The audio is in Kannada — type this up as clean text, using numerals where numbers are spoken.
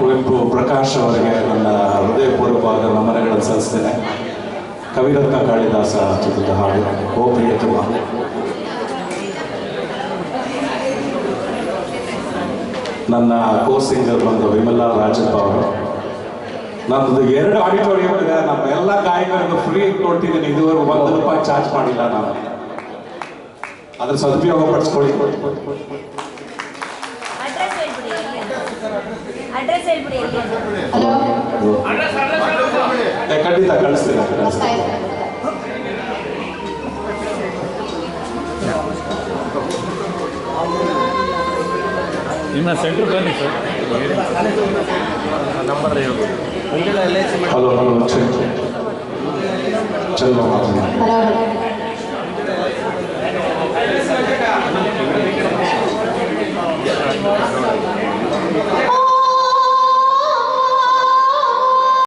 ಕುವೆಂಪು ಪ್ರಕಾಶ್ ಅವರಿಗೆ ನನ್ನ ಹೃದಯಪೂರ್ವಕವಾದ ನಮನಗಳನ್ನು ಸಲ್ಲಿಸ್ತೇನೆ. ಕವಿರತ್ನ ಕಾಳಿದಾಸ ಚಿತ್ರದ ಹಾಡು ಓ ಪ್ರಿಯತಮ. ನನ್ನ ಕೋ ಸಿಂಗರ್ ಬಂದು ವಿಮಲಾ ರಾಜಪ್ಪ ಅವರು. ನನ್ನದು 2 ಆಡಿಟೋರಿಯಂ ಇದೆ. ನಮ್ಮ ಎಲ್ಲ ಗಾಯಕರಿಗೂ ಫ್ರೀ ಕೊಟ್ಟಿದ್ದೀನಿ. ಇದುವರೆಗೂ ₹1 ಚಾರ್ಜ್ ಮಾಡಿಲ್ಲ ನಾನು. ಅದ್ರ ಸದುಪಯೋಗ ಪಡಿಸ್ಕೊಳ್ಳಿ. ಖಂಡಿತ ಕಳಿಸ್ತೀನಿ. ನಿಮ್ಮ ಸೆಂಟ್ರ್ ಬನ್ನಿ ಸರ್. ನಂಬರ್ ಹಲೋ ಹಲೋ ಚಲೋ ಮಾತಾಡಿ.